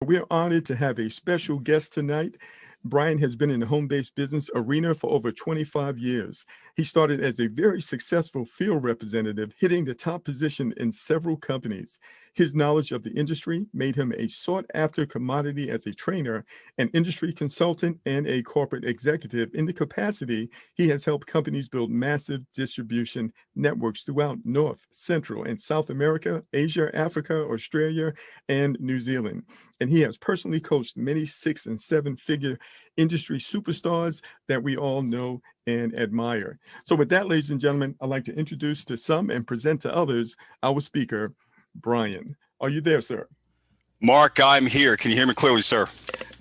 We're honored to have a special guest tonight. Brian has been in the home-based business arena for over 25 years. He started as a very successful field representative, hitting the top position in several companies. His knowledge of the industry made him a sought-after commodity as a trainer, an industry consultant, and a corporate executive. In the capacity, he has helped companies build massive distribution networks throughout North, Central, and South America, Asia, Africa, Australia, and New Zealand. And he has personally coached many 6- and 7-figure industry superstars that we all know and admire. So with that, ladies and gentlemen, I'd like to introduce to some and present to others our speaker, Brian. Are you there, sir? Mark, I'm here. Can you hear me clearly, sir?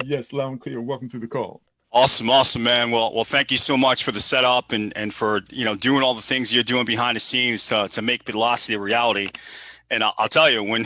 Yes, loud and clear. Welcome to the call. Awesome, man. Well, thank you so much for the setup and for doing all the things you're doing behind the scenes to make BitLocity a reality. And I'll tell you, when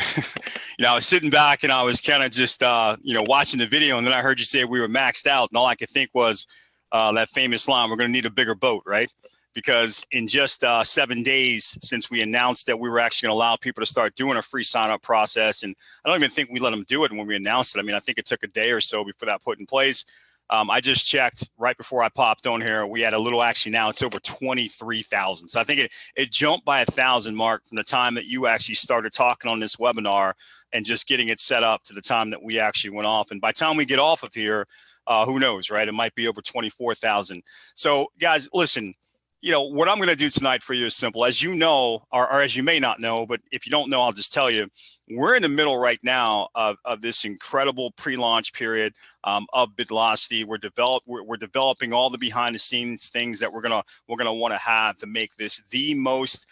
I was sitting back and I was kind of just watching the video, and then I heard you say we were maxed out, and all I could think was that famous line: "We're going to need a bigger boat," right? Because in just 7 days since we announced that we were actually going to allow people to start doing a free sign-up process, and I don't even think we let them do it when we announced it. I mean, I think it took a day or so before that put in place. I just checked right before I popped on here. We had a little, actually now it's over 23,000. So I think it jumped by 1,000, Mark, from the time that you actually started talking on this webinar and just getting it set up to the time that we actually went off. And by the time we get off of here, who knows, right? It might be over 24,000. So guys, listen, what I'm going to do tonight for you is simple. As you know, or as you may not know, but if you don't know, I'll just tell you, we're in the middle right now of this incredible pre-launch period of BitLocity. We're developing all the behind the scenes things that we're gonna want to have to make this the most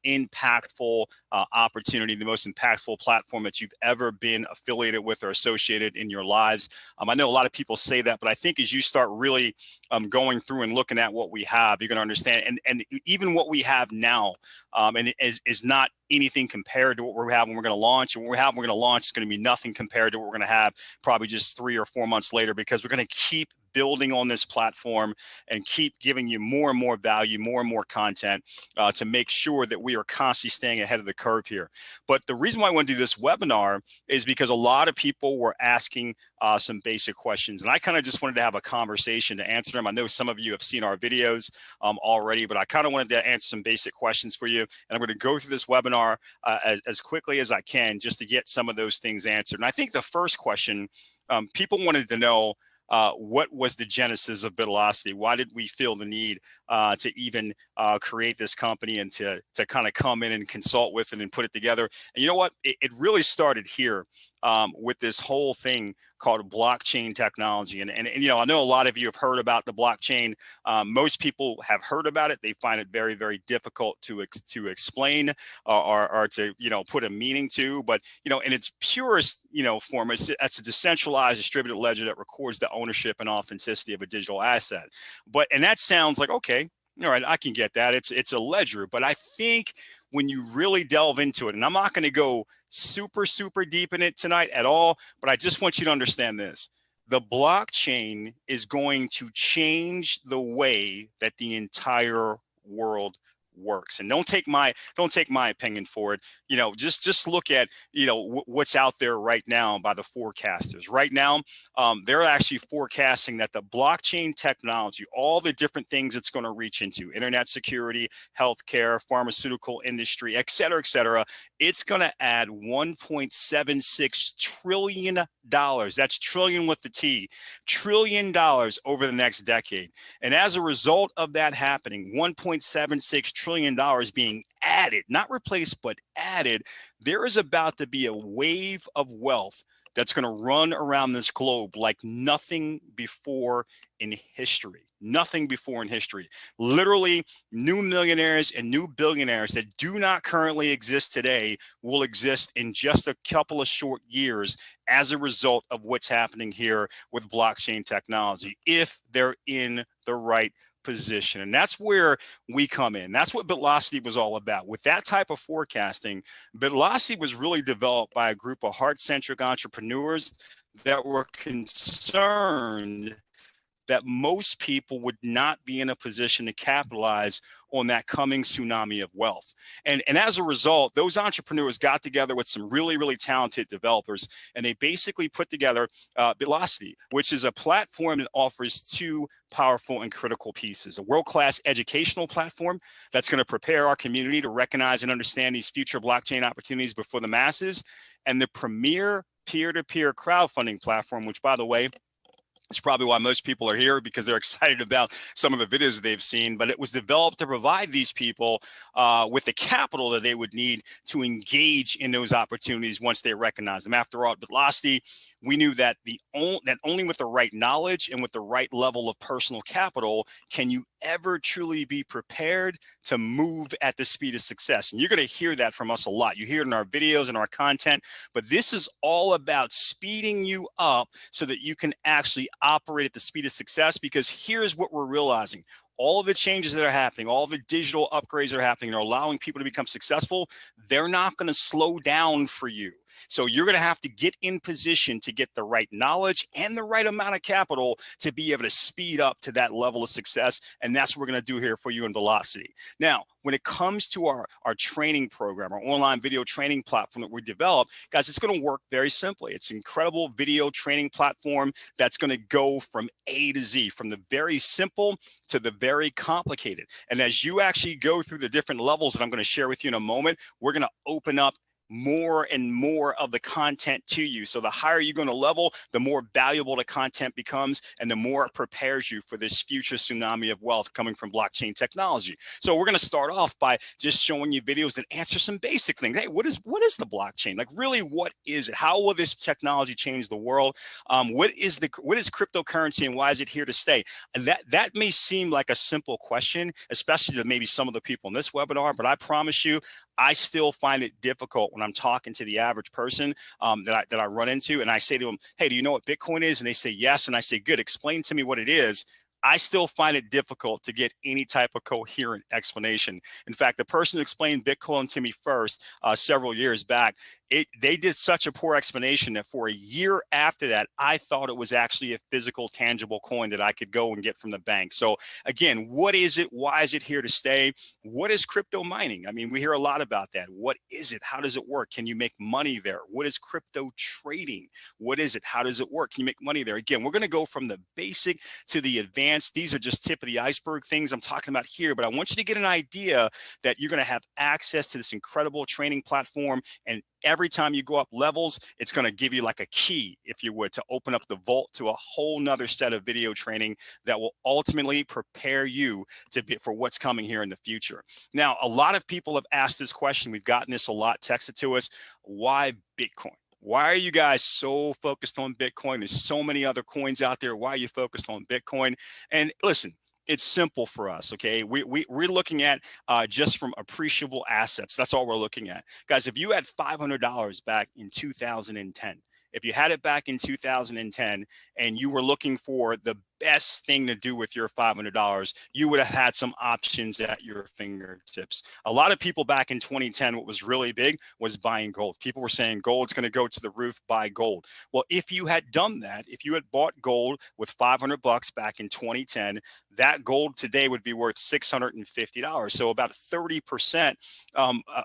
impactful opportunity, the most impactful platform that you've ever been affiliated with or associated in your lives. I know a lot of people say that, but I think as you start really going through and looking at what we have, you're going to understand. And even what we have now, and is not anything compared to what we're having. We're going to launch, and we're going to launch. It's going to be nothing compared to what we're going to have probably just 3 or 4 months later, because we're going to keep building on this platform and keep giving you more and more value, more and more content to make sure that we are constantly staying ahead of the curve here. But the reason why I want to do this webinar is because a lot of people were asking some basic questions, and I kind of just wanted to have a conversation to answer them. I know some of you have seen our videos already, but I kind of wanted to answer some basic questions for you, and I'm going to go through this webinar as quickly as I can just to get some of those things answered. And I think the first question people wanted to know, what was the genesis of BitLocity? Why did we feel the need to even create this company and to kind of come in and consult with it and put it together? And you know what? It really started here with this whole thing called blockchain technology. And I know a lot of you have heard about the blockchain. Most people have heard about it. They find it very, very difficult to explain or to, put a meaning to. But, in its purest, form, it's a decentralized distributed ledger that records the ownership and authenticity of a digital asset. And that sounds like, okay, all right, I can get that. It's a ledger. But I think when you really delve into it, and I'm not going to go super deep in it tonight at all, but I just want you to understand this. The blockchain is going to change the way that the entire world works. And don't take my opinion for it. Just look at what's out there right now by the forecasters. Right now, they're actually forecasting that the blockchain technology, all the different things it's going to reach into, internet security, healthcare, pharmaceutical industry, et cetera, it's going to add $1.76 trillion. That's trillion with the T, $1 trillion over the next decade. And as a result of that happening, $1.76 trillion being added, not replaced, but added, there is about to be a wave of wealth that's going to run around this globe like nothing before in history. Nothing before in history. Literally, new millionaires and new billionaires that do not currently exist today will exist in just a couple of short years as a result of what's happening here with blockchain technology, if they're in the right position. And that's where we come in. That's what BitLocity was all about. With that type of forecasting, BitLocity was really developed by a group of heart-centric entrepreneurs that were concerned that most people would not be in a position to capitalize on that coming tsunami of wealth. And as a result, those entrepreneurs got together with some really, really talented developers, and they basically put together BitLocity, which is a platform that offers two powerful and critical pieces: a world-class educational platform that's going to prepare our community to recognize and understand these future blockchain opportunities before the masses, and the premier peer-to-peer crowdfunding platform, which, by the way, it's probably why most people are here, because they're excited about some of the videos that they've seen. But it was developed to provide these people with the capital that they would need to engage in those opportunities once they recognize them. After all, at BitLocity, we knew that only with the right knowledge and with the right level of personal capital can you ever truly be prepared to move at the speed of success. And you're going to hear that from us a lot. You hear it in our videos and our content, but this is all about speeding you up so that you can actually operate at the speed of success. Because here's what we're realizing: all of the changes that are happening, all the digital upgrades that are happening, are allowing people to become successful. They're not going to slow down for you. So you're going to have to get in position to get the right knowledge and the right amount of capital to be able to speed up to that level of success. And that's what we're going to do here for you in BitLocity. Now, when it comes to our training program, our online video training platform that we developed, guys, it's going to work very simply. It's an incredible video training platform that's going to go from A to Z, from the very simple to the very complicated. And as you actually go through the different levels that I'm going to share with you in a moment, we're going to open up more and more of the content to you. So the higher you're going to level, the more valuable the content becomes, and the more it prepares you for this future tsunami of wealth coming from blockchain technology. So we're going to start off by just showing you videos that answer some basic things. Hey, what is the blockchain? Like, really, what is it? How will this technology change the world? What is cryptocurrency, and why is it here to stay? And that may seem like a simple question, especially to maybe some of the people in this webinar, but I promise you, I still find it difficult when I'm talking to the average person that I run into, and I say to them, hey, do you know what Bitcoin is? And they say, yes. And I say, good, explain to me what it is. I still find it difficult to get any type of coherent explanation. In fact, the person who explained Bitcoin to me first several years back, they did such a poor explanation that for a year after that, I thought it was actually a physical, tangible coin that I could go and get from the bank. So again, what is it? Why is it here to stay? What is crypto mining? I mean, we hear a lot about that. What is it? How does it work? Can you make money there? What is crypto trading? What is it? How does it work? Can you make money there? Again, we're going to go from the basic to the advanced. These are just tip of the iceberg things I'm talking about here, but I want you to get an idea that you're going to have access to this incredible training platform, and every time you go up levels, it's going to give you like a key, if you would, to open up the vault to a whole nother set of video training that will ultimately prepare you for what's coming here in the future. Now, a lot of people have asked this question. We've gotten this a lot texted to us. Why Bitcoin? Why are you guys so focused on Bitcoin? There's so many other coins out there. Why are you focused on Bitcoin? And listen, it's simple for us, okay? We're looking at just from appreciable assets. That's all we're looking at. Guys, if you had $500 back in 2010, if you had it back in 2010 and you were looking for the best thing to do with your $500, you would have had some options at your fingertips. A lot of people back in 2010, what was really big was buying gold. People were saying gold's going to go to the roof, buy gold. Well, if you had done that, if you had bought gold with $500 back in 2010, that gold today would be worth $650. So about 30%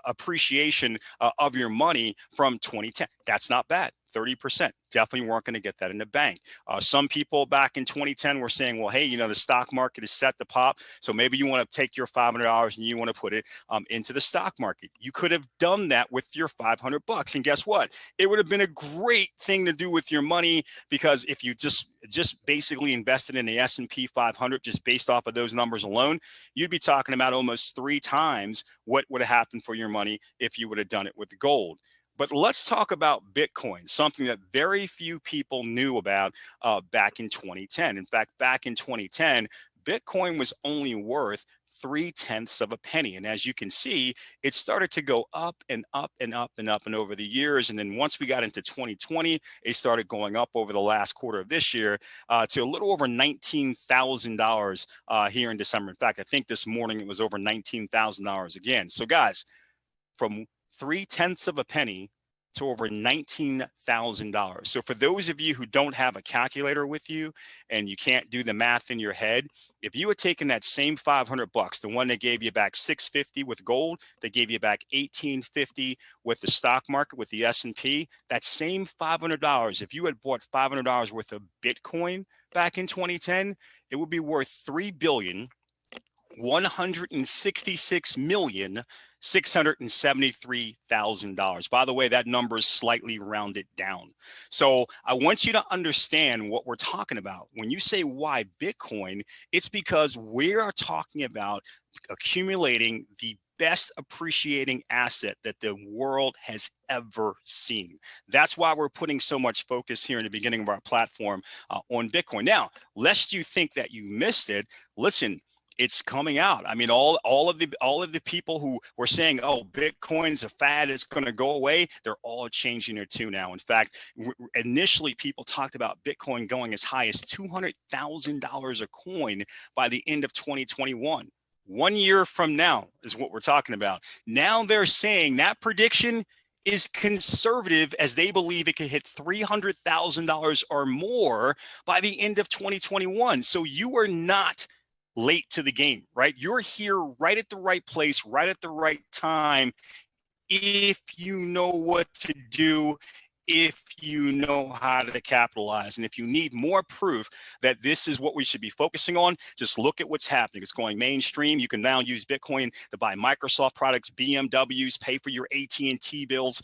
appreciation of your money from 2010. That's not bad. 30%. Definitely weren't going to get that in the bank. Some people back in 2010 were saying, well, hey, the stock market is set to pop. So maybe you want to take your $500 and you want to put it into the stock market. You could have done that with your $500. And guess what? It would have been a great thing to do with your money, because if you just basically invested in the S&P 500, just based off of those numbers alone, you'd be talking about almost 3 times what would have happened for your money if you would have done it with gold. But let's talk about Bitcoin, something that very few people knew about back in 2010. In fact, back in 2010, Bitcoin was only worth 0.3 of a penny. And as you can see, it started to go up and up and up and up and over the years. And then once we got into 2020, it started going up over the last quarter of this year to a little over $19,000 here in December. In fact, I think this morning it was over $19,000 again. So guys, from 0.3 of a penny to over $19,000. So for those of you who don't have a calculator with you and you can't do the math in your head, if you had taken that same $500, the one that gave you back $650 with gold, that gave you back $1,850 with the stock market, with the S&P, that same $500, if you had bought $500 worth of Bitcoin back in 2010, it would be worth $3,166,673,000. By the way, that number is slightly rounded down. So I want you to understand what we're talking about. When you say why Bitcoin, it's because we are talking about accumulating the best appreciating asset that the world has ever seen. That's why we're putting so much focus here in the beginning of our platform on Bitcoin. Now, lest you think that you missed it, listen, it's coming out. I mean, all of the people who were saying, "Oh, Bitcoin's a fad, it's going to go away," they're all changing their tune now. In fact, initially people talked about Bitcoin going as high as $200,000 a coin by the end of 2021. 1 year from now is what we're talking about. Now they're saying that prediction is conservative, as they believe it could hit $300,000 or more by the end of 2021. So you are not late to the game, right? You're here right at the right place, right at the right time, if you know what to do, if you know how to capitalize. And if you need more proof that this is what we should be focusing on, just look at what's happening. It's going mainstream. You can now use Bitcoin to buy Microsoft products, BMWs, pay for your AT&T bills,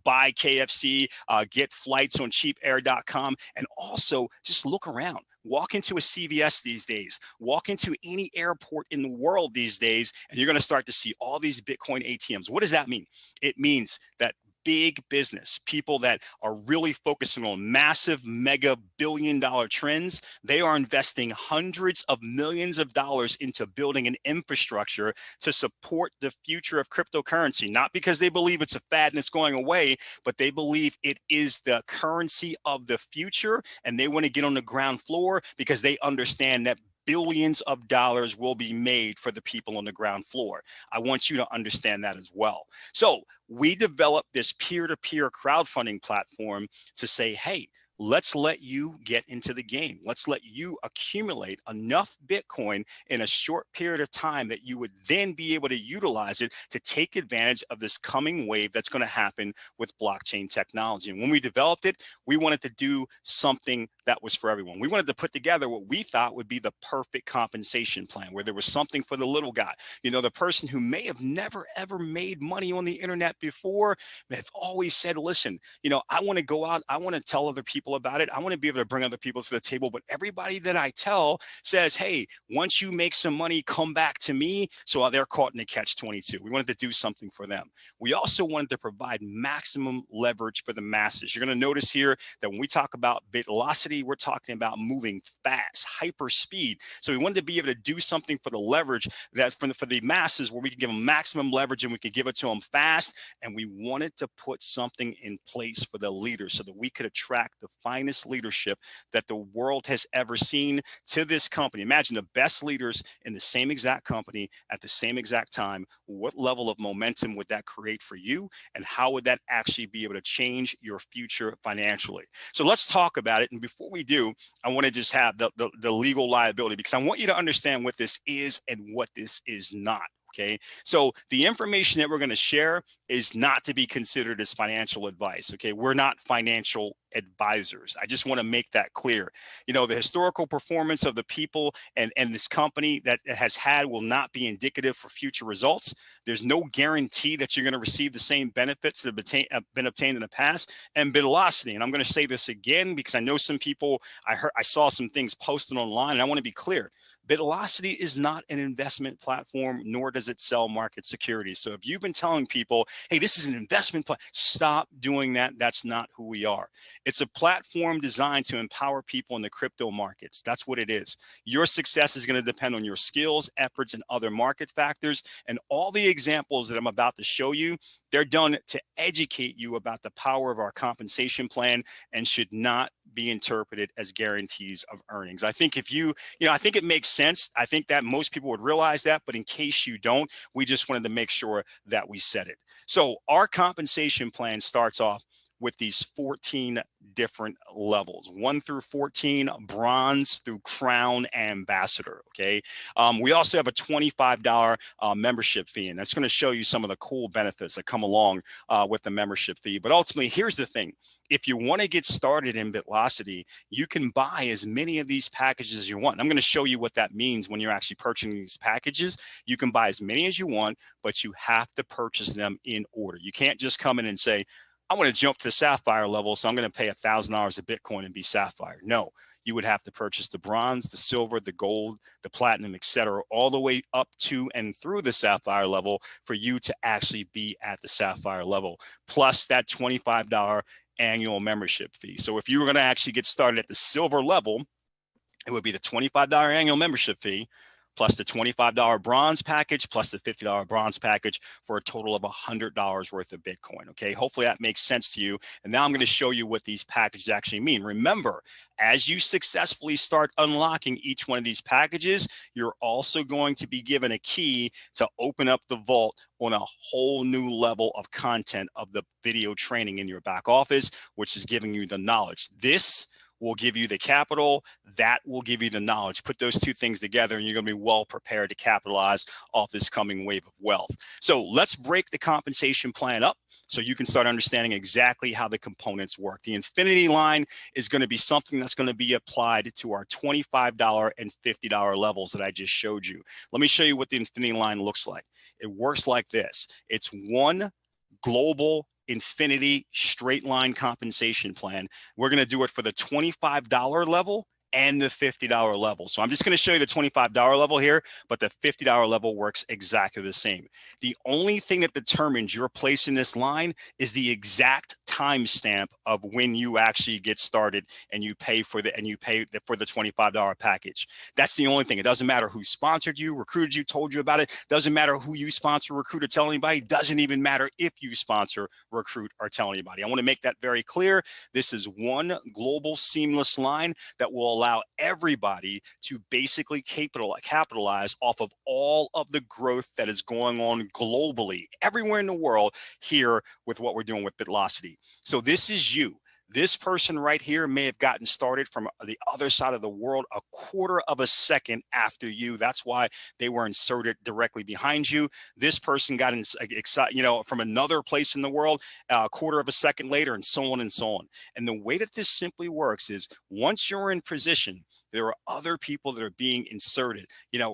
buy KFC, get flights on cheapair.com, and also just look around. Walk into a CVS these days, walk into any airport in the world these days, and you're going to start to see all these Bitcoin ATMs. What does that mean? It means that big business, people that are really focusing on massive, mega billion-dollar trends, they are investing hundreds of millions of dollars into building an infrastructure to support the future of cryptocurrency, not because they believe it's a fad and it's going away, but they believe it is the currency of the future, and they want to get on the ground floor because they understand that billions of dollars will be made for the people on the ground floor. I want you to understand that as well. So we developed this peer-to-peer crowdfunding platform to say, hey, let's let you get into the game. Let's let you accumulate enough Bitcoin in a short period of time that you would then be able to utilize it to take advantage of this coming wave that's going to happen with blockchain technology. And when we developed it, we wanted to do something that was for everyone. We wanted to put together what we thought would be the perfect compensation plan, where there was something for the little guy. You know, the person who may have never, ever made money on the internet before, have always said, listen, you know, I want to go out, I want to tell other people about it. I want to be able to bring other people to the table. But everybody that I tell says, hey, once you make some money, come back to me. So they're caught in the catch-22. We wanted to do something for them. We also wanted to provide maximum leverage for the masses. You're going to notice here that when we talk about BitLocity, we're talking about moving fast, hyper speed. So we wanted to be able to do something for the leverage, that for the masses, where we could give them maximum leverage and we could give it to them fast. And we wanted to put something in place for the leaders so that we could attract the finest leadership that the world has ever seen to this company. Imagine the best leaders in the same exact company at the same exact time. What level of momentum would that create for you? And how would that actually be able to change your future financially? So let's talk about it. And before we do, I want to just have the legal liability, because I want you to understand what this is and what this is not. Okay, so the information that we're going to share is not to be considered as financial advice. Okay, we're not financial advisors. I just want to make that clear. You know, the historical performance of the people and this company that it has had will not be indicative for future results. There's no guarantee that you're going to receive the same benefits that have been obtained in the past. And BitLocity, and I'm going to say this again because I know some people, I saw some things posted online, and I want to be clear. BitLocity is not an investment platform, nor does it sell market securities. So if you've been telling people, hey, this is an investment platform, stop doing that. That's not who we are. It's a platform designed to empower people in the crypto markets. That's what it is. Your success is going to depend on your skills, efforts, and other market factors. And all the examples that I'm about to show you, they're done to educate you about the power of our compensation plan and should not be interpreted as guarantees of earnings. I think if I think it makes sense. I think that most people would realize that, but in case you don't, we just wanted to make sure that we said it. So our compensation plan starts off with these 14 different levels, 1 through 14, bronze through crown ambassador. Okay. We also have a $25 membership fee, and that's going to show you some of the cool benefits that come along with the membership fee. But ultimately, here's the thing. If you want to get started in BitLocity, you can buy as many of these packages as you want. I'm going to show you what that means when you're actually purchasing these packages. You can buy as many as you want, but you have to purchase them in order. You can't just come in and say, I want to jump to Sapphire level, so I'm going to pay $1,000 of Bitcoin and be Sapphire. No, you would have to purchase the bronze, the silver, the gold, the platinum, etc., all the way up to and through the Sapphire level for you to actually be at the Sapphire level, plus that $25 annual membership fee. So if you were going to actually get started at the silver level, it would be the $25 annual membership fee, plus the $25 bronze package, plus the $50 bronze package, for a total of $100 worth of Bitcoin. Okay, hopefully that makes sense to you. And now I'm going to show you what these packages actually mean. Remember, as you successfully start unlocking each one of these packages, you're also going to be given a key to open up the vault on a whole new level of content of the video training in your back office, which is giving you the knowledge. This will give you the capital, that will give you the knowledge. Put those two things together and you're going to be well prepared to capitalize off this coming wave of wealth. So let's break the compensation plan up so you can start understanding exactly how the components work. The infinity line is going to be something that's going to be applied to our $25 and $50 levels that I just showed you. Let me show you what the infinity line looks like. It works like this. It's one global infinity straight line compensation plan. We're going to do it for the $25 level and the $50 level. So I'm just going to show you the $25 level here, but the $50 level works exactly the same. The only thing that determines your place in this line is the exact timestamp of when you actually get started and you pay for the $25 package. That's the only thing. It doesn't matter who sponsored you, recruited you, told you about it. Doesn't matter who you sponsor, recruit, or tell anybody. Doesn't even matter if you sponsor, recruit, or tell anybody. I want to make that very clear. This is one global seamless line that will allow everybody to basically capitalize off of all of the growth that is going on globally, everywhere in the world, here with what we're doing with BitLocity. So this is you. This person right here may have gotten started from the other side of the world a quarter of a second after you. That's why they were inserted directly behind you. This person got from another place in the world a quarter of a second later, and so on and so on. And the way that this simply works is once you're in position, there are other people that are being inserted,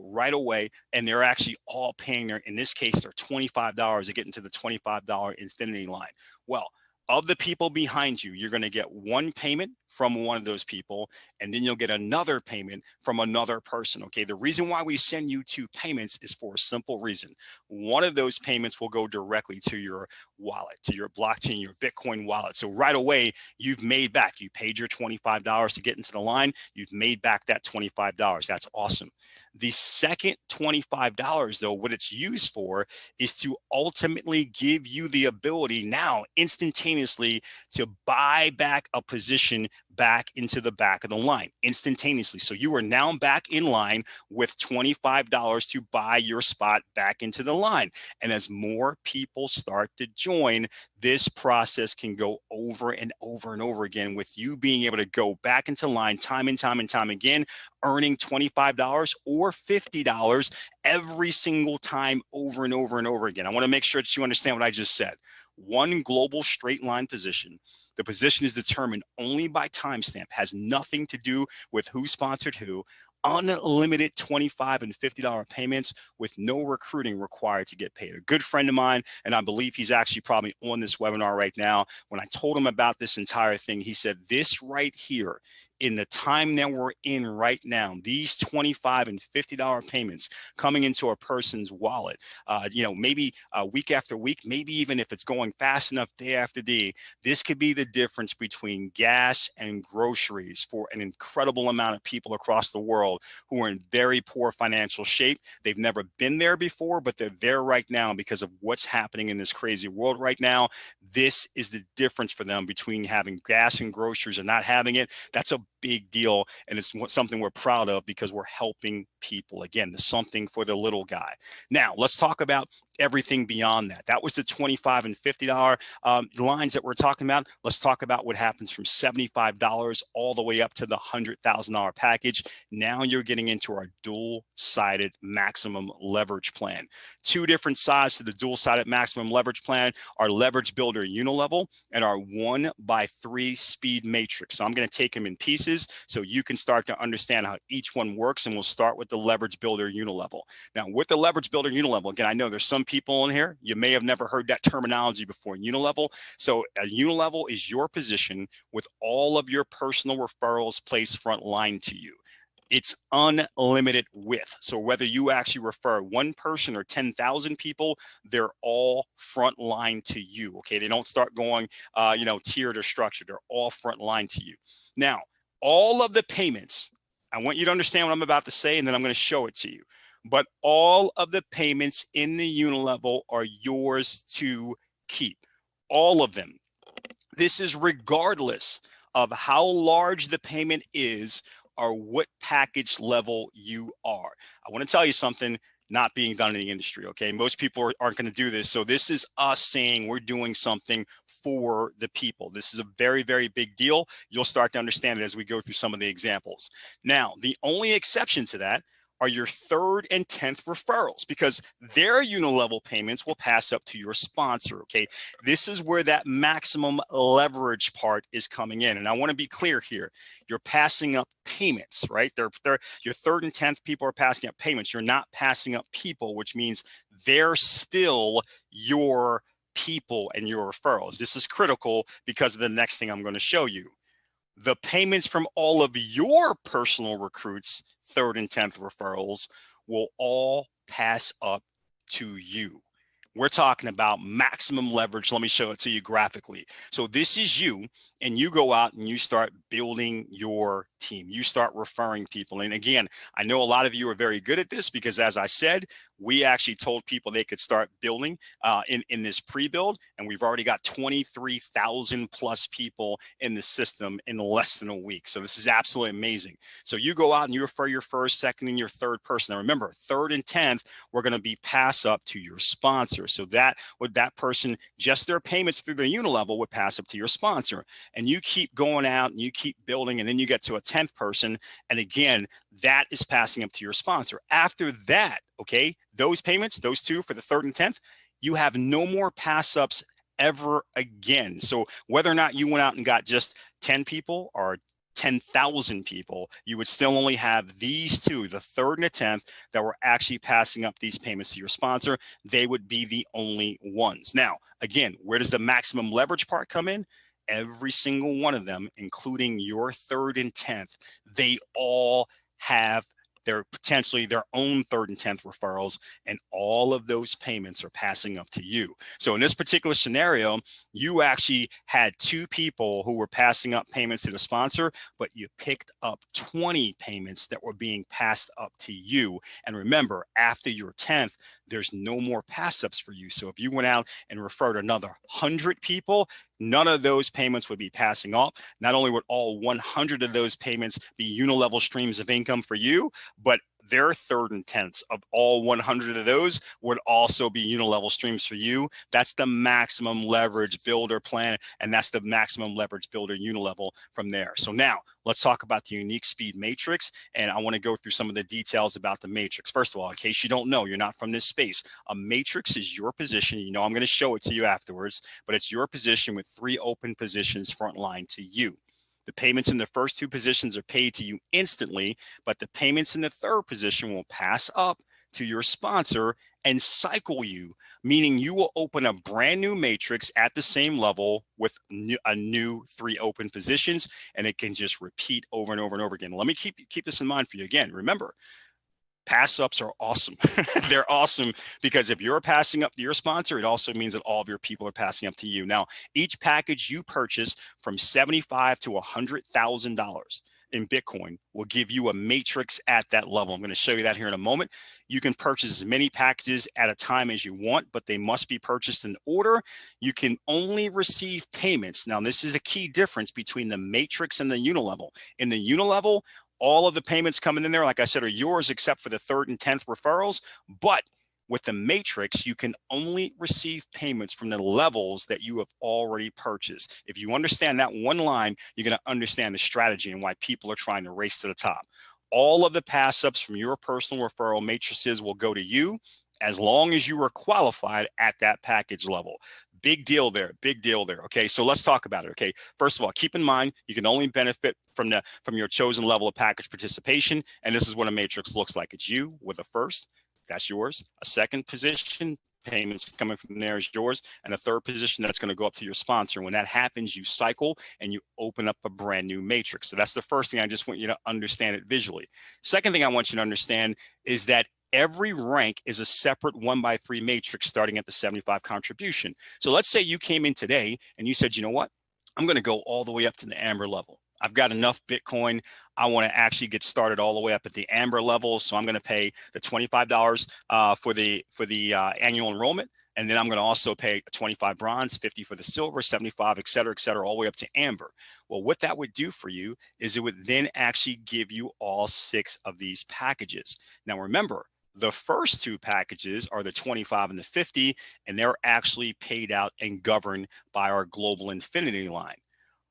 right away, and they're actually all paying in this case, they're $25 to get into the $25 infinity line. Well, of the people behind you, you're going to get one payment from one of those people, and then you'll get another payment from another person. Okay, the reason why we send you two payments is for a simple reason. One of those payments will go directly to your wallet, to your blockchain, your Bitcoin wallet. So right away, you've made back. You paid your $25 to get into the line. You've made back that $25. That's awesome. The second $25, though, what it's used for is to ultimately give you the ability now instantaneously to buy back a position back into the back of the line instantaneously. So you are now back in line with $25 to buy your spot back into the line. And as more people start to join, this process can go over and over and over again, with you being able to go back into line time and time and time again, earning $25 or $50 every single time over and over and over again. I want to make sure that you understand what I just said. One global straight line position. The position is determined only by timestamp, has nothing to do with who sponsored who. Unlimited $25 and $50 payments with no recruiting required to get paid. A good friend of mine, and I believe he's actually probably on this webinar right now, when I told him about this entire thing, he said, this right here, in the time that we're in right now, these $25 and $50 payments coming into a person's wallet, maybe week after week, maybe even if it's going fast enough day after day, this could be the difference between gas and groceries for an incredible amount of people across the world who are in very poor financial shape. They've never been there before, but they're there right now because of what's happening in this crazy world right now. This is the difference for them between having gas and groceries and not having it. That's a big deal, and it's something we're proud of because we're helping people. Again, there's something for the little guy. Now, let's talk about everything beyond that. That was the $25 and $50 lines that we're talking about. Let's talk about what happens from $75 all the way up to the $100,000 package. Now you're getting into our dual-sided maximum leverage plan. Two different sides to the dual-sided maximum leverage plan: our leverage builder unilevel and our 1x3 speed matrix. So I'm going to take them in pieces so you can start to understand how each one works, and we'll start with the leverage builder unilevel. Now, with the leverage builder unilevel, again, I know there's some people in here, you may have never heard that terminology before, unilevel. So a unilevel is your position with all of your personal referrals placed front line to you. It's unlimited width. So whether you actually refer one person or 10,000 people, they're all front line to you. Okay, they don't start going, tiered or structured. They're all front line to you. Now, all of the payments, I want you to understand what I'm about to say, and then I'm going to show it to you. But all of the payments in the unilevel are yours to keep. All of them. This is regardless of how large the payment is or what package level you are. I want to tell you something not being done in the industry, okay? Most people aren't going to do this. So this is us saying we're doing something for the people. This is a very, very big deal. You'll start to understand it as we go through some of the examples. Now, the only exception to that are your 3rd and 10th referrals, because their unilevel payments will pass up to your sponsor, okay? This is where that maximum leverage part is coming in. And I want to be clear here. You're passing up payments, right? Your 3rd and 10th people are passing up payments. You're not passing up people, which means they're still your people and your referrals. This is critical because of the next thing I'm going to show you. The payments from all of your personal recruits, 3rd and 10th referrals, will all pass up to you. We're talking about maximum leverage. Let me show it to you graphically. So this is you, and you go out and you start building your team. You start referring people. And again, I know a lot of you are very good at this because, as I said, we actually told people they could start building in this pre-build, and we've already got 23,000 plus people in the system in less than a week. So this is absolutely amazing. So you go out and you refer your 1st, 2nd, and your 3rd person. Now remember, 3rd and 10th, we're going to be pass up to your sponsor. So that person, just their payments through the unilevel would pass up to your sponsor. And you keep going out and you keep building, and then you get to a 10th person. And again, that is passing up to your sponsor. After that, okay, those payments, those two for the 3rd and 10th, you have no more pass ups ever again. So whether or not you went out and got just 10 people or 10,000 people, you would still only have these two, the 3rd and the 10th, that were actually passing up these payments to your sponsor. They would be the only ones. Now, again, where does the maximum leverage part come in? Every single one of them, including your 3rd and 10th, they all have potentially their own 3rd and 10th referrals, and all of those payments are passing up to you. So in this particular scenario, you actually had 2 people who were passing up payments to the sponsor, but you picked up 20 payments that were being passed up to you. And remember, after your 10th, there's no more pass ups for you. So if you went out and referred another 100 people, none of those payments would be passing up. Not only would all 100 of those payments be unilevel streams of income for you, but their 3rd and 10ths of all 100 of those would also be unilevel streams for you. That's the maximum leverage builder plan, and that's the maximum leverage builder unilevel from there. So now let's talk about the unique speed matrix, and I want to go through some of the details about the matrix. First of all, in case you don't know, you're not from this space, a matrix is your position. You know, I'm going to show it to you afterwards, but it's your position with 3 open positions front line to you. The payments in the first 2 positions are paid to you instantly, but the payments in the 3rd position will pass up to your sponsor and cycle you, meaning you will open a brand new matrix at the same level with a new 3 open positions, and it can just repeat over and over and over again. Let me keep this in mind for you. Again, remember, Pass ups are awesome. They're awesome because if you're passing up to your sponsor, it also means that all of your people are passing up to you. Now, each package you purchase from $75,000 to $100,000 in Bitcoin will give you a matrix at that level. I'm going to show you that here in a moment. You can purchase as many packages at a time as you want, but they must be purchased in order. You can only receive payments. Now, this is a key difference between the matrix and the unilevel. In the unilevel, all of the payments coming in there, like I said, are yours except for the 3rd and 10th referrals. But with the matrix, you can only receive payments from the levels that you have already purchased. If you understand that one line, you're going to understand the strategy and why people are trying to race to the top. All of the pass ups from your personal referral matrices will go to you as long as you are qualified at that package level. Big deal there. Big deal there. Okay, so let's talk about it. Okay, first of all, keep in mind you can only benefit from your chosen level of package participation, and this is what a matrix looks like. It's you with a first, that's yours. A second position, payments coming from there is yours, and a third position that's going to go up to your sponsor. When that happens, you cycle and you open up a brand new matrix. So that's the first thing. I just want you to understand it visually. Second thing I want you to understand is that every rank is a separate 1x3 matrix starting at the 75 contribution. So let's say you came in today and you said, you know what? I'm going to go all the way up to the amber level. I've got enough Bitcoin. I want to actually get started all the way up at the amber level. So I'm going to pay the $25 for the annual enrollment. And then I'm going to also pay 25 bronze, 50 for the silver, 75, et cetera, all the way up to amber. Well, what that would do for you is it would then actually give you all 6 of these packages. Now, remember, the first 2 packages are the 25 and the 50, and they're actually paid out and governed by our global infinity line.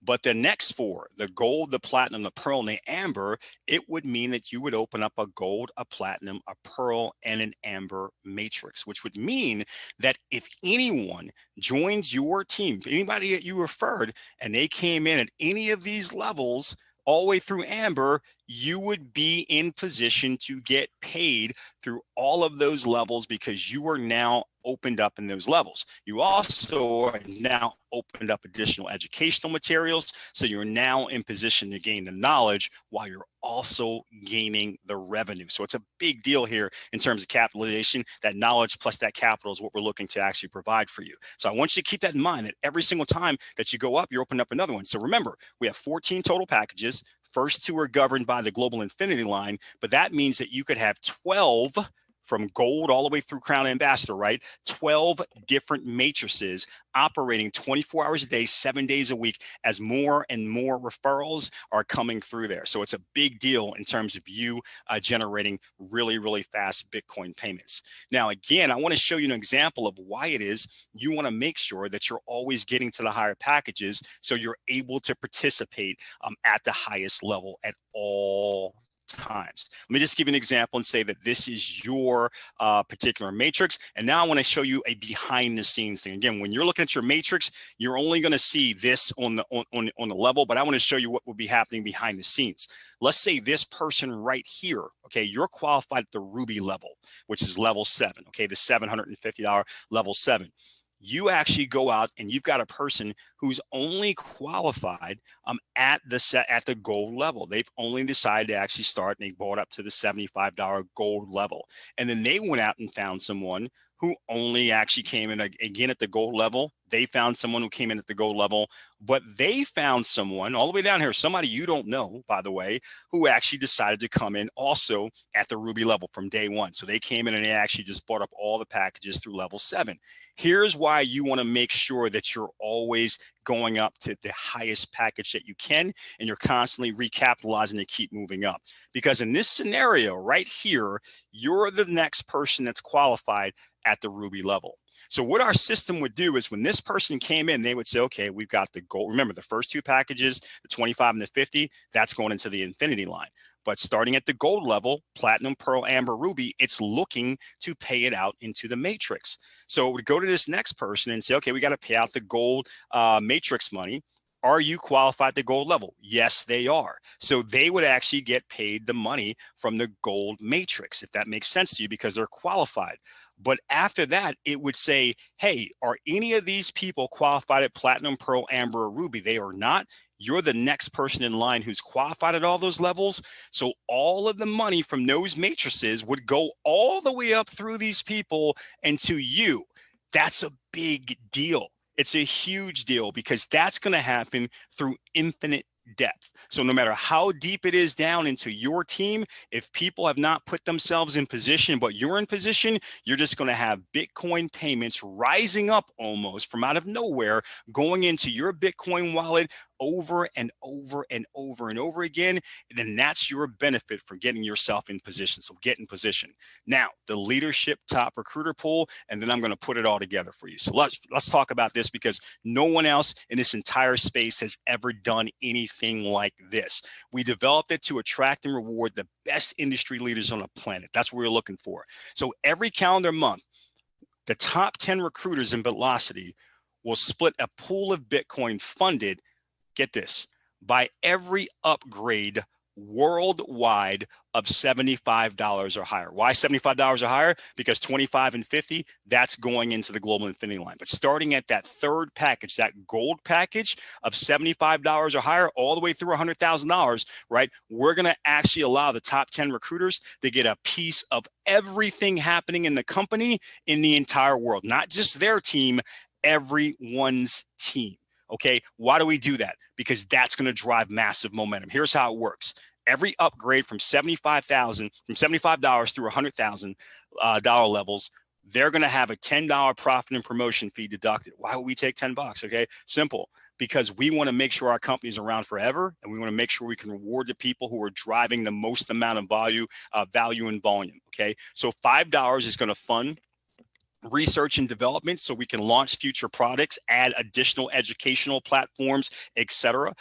But the next 4, the gold, the platinum, the pearl, and the amber, it would mean that you would open up a gold, a platinum, a pearl, and an amber matrix, which would mean that if anyone joins your team, anybody that you referred, and they came in at any of these levels all the way through amber, you would be in position to get paid through all of those levels because you are now opened up in those levels. You also are now opened up additional educational materials. So you're now in position to gain the knowledge while you're also gaining the revenue. So it's a big deal here in terms of capitalization. That knowledge plus that capital is what we're looking to actually provide for you. So I want you to keep that in mind that every single time that you go up, you're opening up another one. So remember, we have 14 total packages. First 2 are governed by the global infinity line, but that means that you could have 12 from gold all the way through crown ambassador, right? 12 different matrices operating 24 hours a day, 7 days a week, as more and more referrals are coming through there. So it's a big deal in terms of you generating really, really fast Bitcoin payments. Now, again, I want to show you an example of why it is you want to make sure that you're always getting to the higher packages so you're able to participate at the highest level at all times. Let me just give you an example and say that this is your particular matrix. And now I want to show you a behind the scenes thing. Again, when you're looking at your matrix, you're only going to see this on the level, but I want to show you what will be happening behind the scenes. Let's say this person right here, okay, you're qualified at the ruby level, which is level 7, okay, the $750 level 7. You actually go out and you've got a person who's only qualified at the gold level. They've only decided to actually start and they bought up to the $75 gold level. And then they went out and found someone who only actually came in again at the gold level. They found someone who came in at the gold level, but they found someone all the way down here, somebody you don't know, by the way, who actually decided to come in also at the ruby level from day 1. So they came in and they actually just bought up all the packages through level 7. Here's why you want to make sure that you're always going up to the highest package that you can, and you're constantly recapitalizing to keep moving up. Because in this scenario right here, you're the next person that's qualified at the ruby level. So what our system would do is when this person came in, they would say, okay, we've got the gold. Remember the first 2 packages, the 25 and the 50, that's going into the infinity line. But starting at the gold level, platinum, pearl, amber, ruby, it's looking to pay it out into the matrix. So it would go to this next person and say, okay, we got to pay out the gold matrix money. Are you qualified at the gold level? Yes, they are. So they would actually get paid the money from the gold matrix, if that makes sense to you, because they're qualified. But after that, it would say, hey, are any of these people qualified at Platinum, Pearl, Amber, or Ruby? They are not. You're the next person in line who's qualified at all those levels. So all of the money from those matrices would go all the way up through these people and to you. That's a big deal. It's a huge deal because that's going to happen through infinite depth. So no matter how deep it is down into your team, if people have not put themselves in position, but you're in position, you're just going to have Bitcoin payments rising up almost from out of nowhere, going into your Bitcoin wallet over and over and over and over again. And then that's your benefit for getting yourself in position. So get in position. Now, the leadership top recruiter pool, and then I'm going to put it all together for you. So let's talk about this because no one else in this entire space has ever done anything like this. We developed it to attract and reward the best industry leaders on the planet. That's what we're looking for. So every calendar month, the top 10 recruiters in BitLocity will split a pool of Bitcoin funded, get this, by every upgrade worldwide of $75 or higher. Why $75 or higher? Because 25 and 50, that's going into the Global Infinity line. But starting at that third package, that gold package of $75 or higher, all the way through $100,000, right? We're going to actually allow the top 10 recruiters to get a piece of everything happening in the company in the entire world, not just their team, everyone's team. Okay, why do we do that? Because that's going to drive massive momentum. Here's how it works. Every upgrade from $75 through $100,000 levels, they're going to have a $10 profit and promotion fee deducted. Why would we take $10? Okay, simple. Because we want to make sure our company's around forever, and we want to make sure we can reward the people who are driving the most amount of value and volume. Okay, so $5 is going to fund research and development so we can launch future products, add additional educational platforms, etc.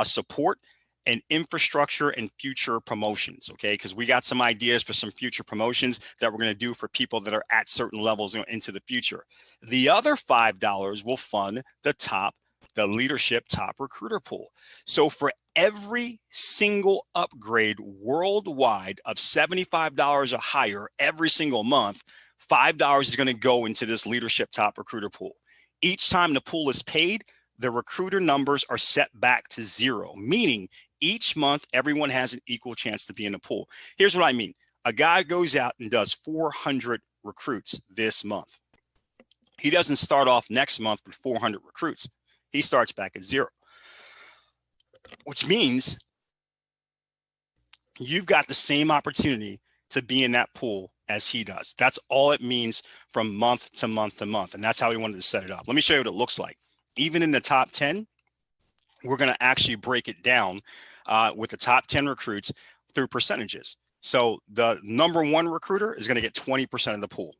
Support and infrastructure and future promotions, okay? Because we got some ideas for some future promotions that we're going to do for people that are at certain levels into the future. The other $5 will fund the leadership top recruiter pool. So for every single upgrade worldwide of $75 or higher every single month, $5 is going to go into this leadership top recruiter pool. Each time the pool is paid, the recruiter numbers are set back to zero, meaning each month, everyone has an equal chance to be in the pool. Here's what I mean. A guy goes out and does 400 recruits this month. He doesn't start off next month with 400 recruits. He starts back at zero, which means you've got the same opportunity to be in that pool as he does. That's all it means from month to month to month. And that's how we wanted to set it up. Let me show you what it looks like. Even in the top 10, we're going to actually break it down with the top 10 recruits through percentages. So the number one recruiter is going to get 20% of the pool.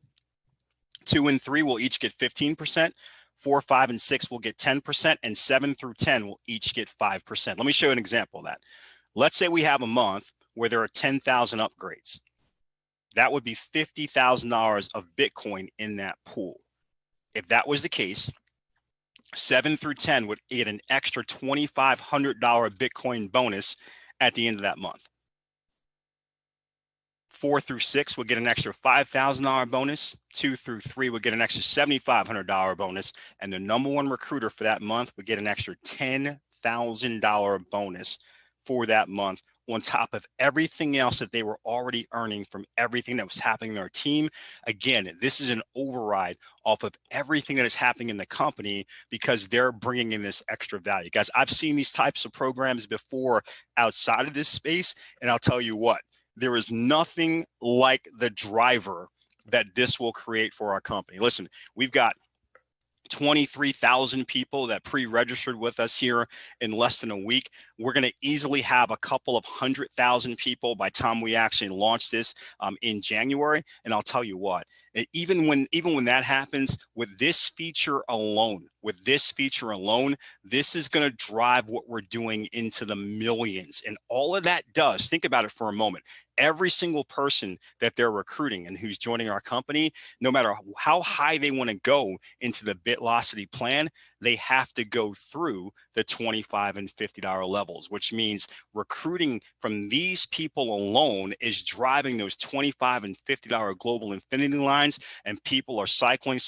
2 and 3 will each get 15%. 4, 5, and 6 will get 10%, and 7 through 10 will each get 5%. Let me show you an example of that. Let's say we have a month where there are 10,000 upgrades. That would be $50,000 of Bitcoin in that pool. If that was the case, 7 through 10 would get an extra $2,500 Bitcoin bonus at the end of that month. 4 through 6 would get an extra $5,000 bonus. 2 through 3 would get an extra $7,500 bonus. And the number one recruiter for that month would get an extra $10,000 bonus for that month, on top of everything else that they were already earning from everything that was happening in our team. Again, this is an override off of everything that is happening in the company because they're bringing in this extra value. Guys, I've seen these types of programs before outside of this space, and I'll tell you what, there is nothing like the driver that this will create for our company. Listen, we've got 23,000 people that pre-registered with us here in less than a week. We're going to easily have a couple of 100,000 people by the time we actually launch this in January. And I'll tell you what, even when that happens, with this feature alone, this is going to drive what we're doing into the millions. And all of that does, think about it for a moment. Every single person that they're recruiting and who's joining our company, no matter how high they want to go into the BitLocity plan, they have to go through the $25 and $50 levels, which means recruiting from these people alone is driving those $25 and $50 global infinity lines, and people are cycling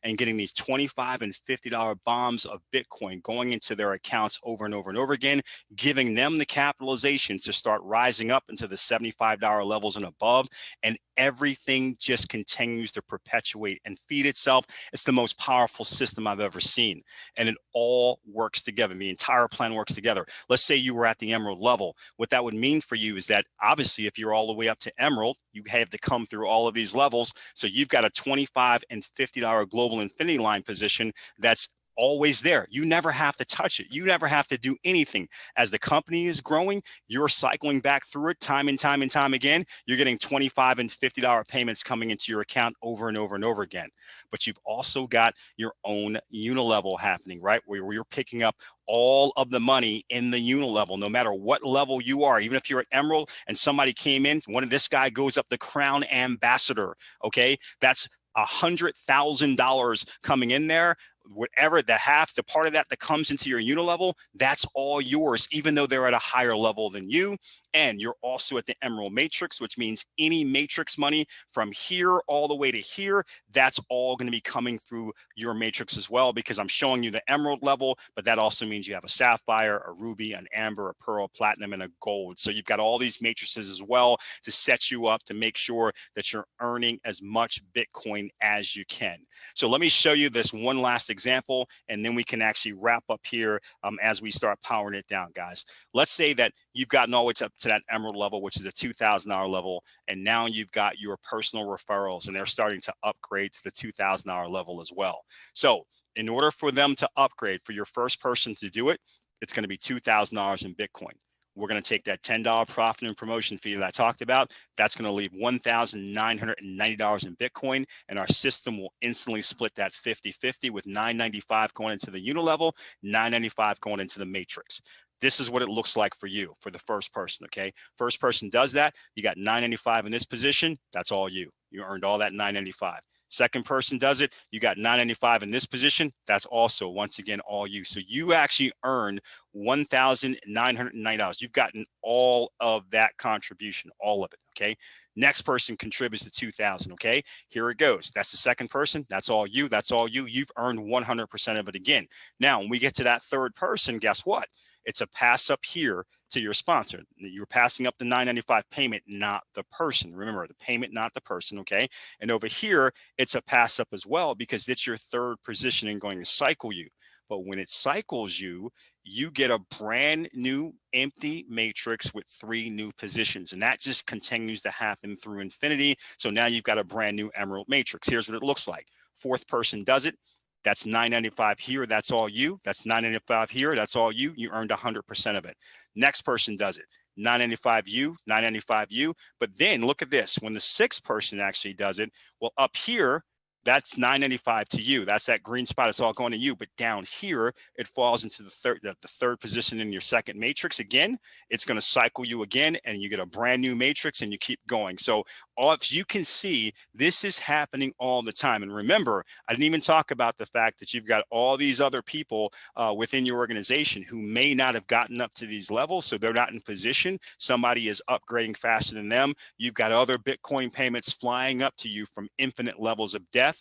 and getting these $25 and $50 bombs of Bitcoin going into their accounts over and over and over again, giving them the capitalization to start rising up into the $75 levels and above. And everything just continues to perpetuate and feed itself. It's the most powerful system I've ever seen. And it all works together. The entire plan works together. Let's say you were at the Emerald level. What that would mean for you is that obviously if you're all the way up to Emerald, you have to come through all of these levels. So you've got a $25 and $50 global infinity line position that's always there. You never have to touch it. You never have to do anything. As the company is growing, you're cycling back through it time and time and time again. You're getting $25 and $50 payments coming into your account over and over and over again. But you've also got your own unilevel happening, right? Where you're picking up all of the money in the unilevel, no matter what level you are. Even if you're at Emerald and somebody came in, this guy goes up the Crown Ambassador, okay? That's $100,000 coming in there. Whatever the part of that comes into your unilevel, that's all yours, even though they're at a higher level than you. And you're also at the Emerald Matrix, which means any matrix money from here all the way to here, that's all going to be coming through your matrix as well, because I'm showing you the Emerald level, but that also means you have a sapphire, a ruby, an amber, a pearl, platinum, and a gold. So you've got all these matrices as well to set you up to make sure that you're earning as much Bitcoin as you can. So let me show you this one last example, and then we can actually wrap up here as we start powering it down, guys. Let's say that you've gotten all the way up to that Emerald level, which is a $2,000 level, and now you've got your personal referrals, and they're starting to upgrade to the $2,000 level as well. So in order for them to upgrade, for your first person to do it, it's going to be $2,000 in Bitcoin. We're going to take that $10 profit and promotion fee that I talked about. That's going to leave $1,990 in Bitcoin, and our system will instantly split that 50-50 with $995 going into the unilevel, $995 going into the matrix. This is what it looks like for you, for the first person, okay? First person does that. You got $995 in this position. That's all you. You earned all that $995. Second person does it. You got $995 in this position. That's also, once again, all you. So you actually earned $1,990. You've gotten all of that contribution, all of it, okay? Next person contributes to $2,000, okay? Here it goes. That's the second person. That's all you. That's all you. You've earned 100% of it again. Now, when we get to that third person, guess what? It's a pass up here to your sponsor. You're passing up the $995 payment, not the person. Remember, the payment, not the person, okay? And over here, it's a pass up as well, because it's your third position and going to cycle you. But when it cycles you, you get a brand new empty matrix with 3 new positions. And that just continues to happen through infinity. So now you've got a brand new Emerald matrix. Here's what it looks like. Fourth person does it. That's $995 here. That's all you. That's $995 here. That's all you. You earned 100% of it. Next person does it. $995 you, $995 you. But then look at this. When the sixth person actually does it, well, up here, that's $995 to you. That's that green spot. It's all going to you. But down here, it falls into the third position in your second matrix. Again, it's going to cycle you again, and you get a brand new matrix, and you keep going. So if you can see, this is happening all the time. And remember, I didn't even talk about the fact that you've got all these other people within your organization who may not have gotten up to these levels, so they're not in position. Somebody is upgrading faster than them. You've got other Bitcoin payments flying up to you from infinite levels of depth.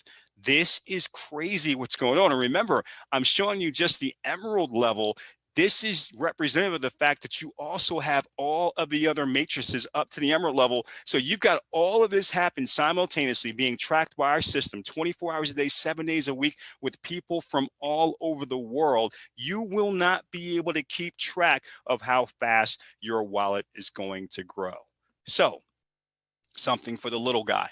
This is crazy what's going on. And remember, I'm showing you just the Emerald level. This is representative of the fact that you also have all of the other matrices up to the Emerald level. So you've got all of this happen simultaneously, being tracked by our system 24 hours a day, 7 days a week, with people from all over the world. You will not be able to keep track of how fast your wallet is going to grow. So something for the little guy.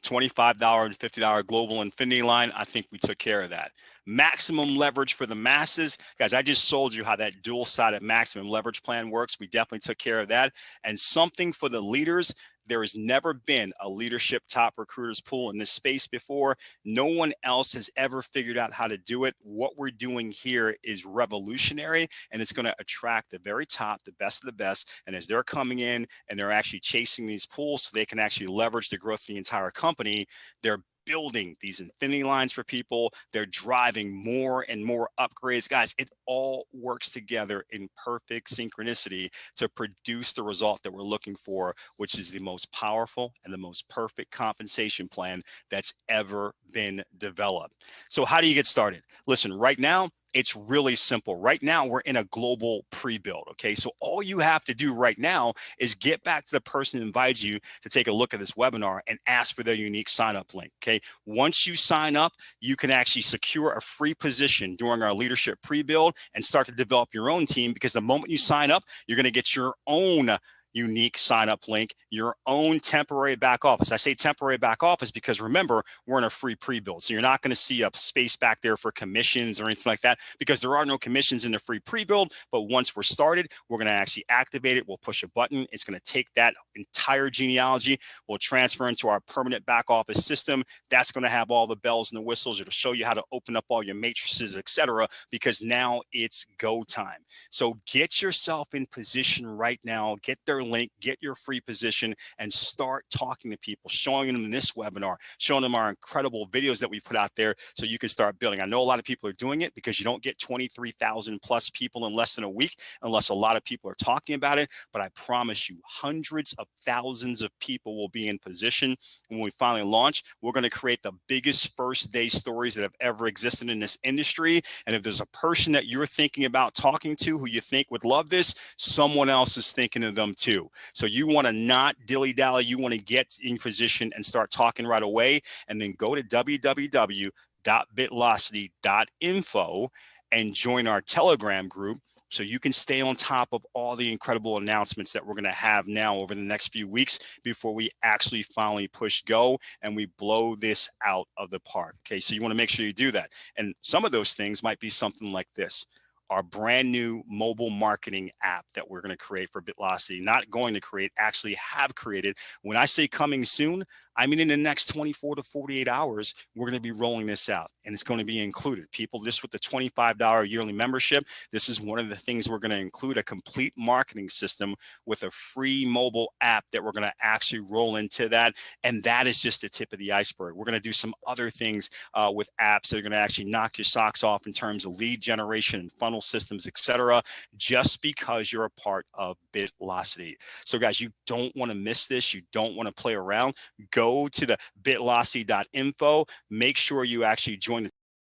$25 and $50 global infinity line. I think we took care of that. Maximum leverage for the masses. Guys, I just sold you how that dual-sided maximum leverage plan works. We definitely took care of that. And something for the leaders. There has never been a leadership top recruiters pool in this space before. No one else has ever figured out how to do it. What we're doing here is revolutionary, and it's going to attract the very top, the best of the best. And as they're coming in and they're actually chasing these pools so they can actually leverage the growth of the entire company, they're building these infinity lines for people. They're driving more and more upgrades. Guys, it all works together in perfect synchronicity to produce the result that we're looking for, which is the most powerful and the most perfect compensation plan that's ever been developed. So how do you get started? Listen, right now, it's really simple. Right now, we're in a global pre-build, okay? So all you have to do right now is get back to the person who invited you to take a look at this webinar and ask for their unique sign-up link, okay? Once you sign up, you can actually secure a free position during our leadership pre-build and start to develop your own team, because the moment you sign up, you're gonna get your own unique sign-up link, your own temporary back office. I say temporary back office because remember, we're in a free pre-build. So you're not going to see a space back there for commissions or anything like that, because there are no commissions in the free pre-build. But once we're started, we're going to actually activate it. We'll push a button. It's going to take that entire genealogy. We'll transfer into our permanent back office system. That's going to have all the bells and the whistles. It'll show you how to open up all your matrices, etc., because now it's go time. So get yourself in position right now. Get their link, get your free position, and start talking to people, showing them this webinar, showing them our incredible videos that we put out there so you can start building. I know a lot of people are doing it because you don't get 23,000 plus people in less than a week unless a lot of people are talking about it. But I promise you, hundreds of thousands of people will be in position. When we finally launch, we're going to create the biggest first day stories that have ever existed in this industry. And if there's a person that you're thinking about talking to who you think would love this, someone else is thinking of them too. So you want to not dilly-dally. You want to get in position and start talking right away, and then go to www.bitlocity.info and join our Telegram group so you can stay on top of all the incredible announcements that we're going to have now over the next few weeks before we actually finally push go and we blow this out of the park. Okay, so you want to make sure you do that. And some of those things might be something like this: our brand new mobile marketing app that we're going to create for BitLocity. Not going to create, actually have created. When I say coming soon, I mean in the next 24 to 48 hours, we're going to be rolling this out, and it's going to be included. People, just with the $25 yearly membership, this is one of the things we're going to include: a complete marketing system with a free mobile app that we're going to actually roll into that. And that is just the tip of the iceberg. We're going to do some other things with apps that are going to actually knock your socks off in terms of lead generation and funnel systems, etc., just because you're a part of BitLocity. So guys, you don't want to miss this. You don't want to play around. Go to the bitlocity.info. Make sure you actually join the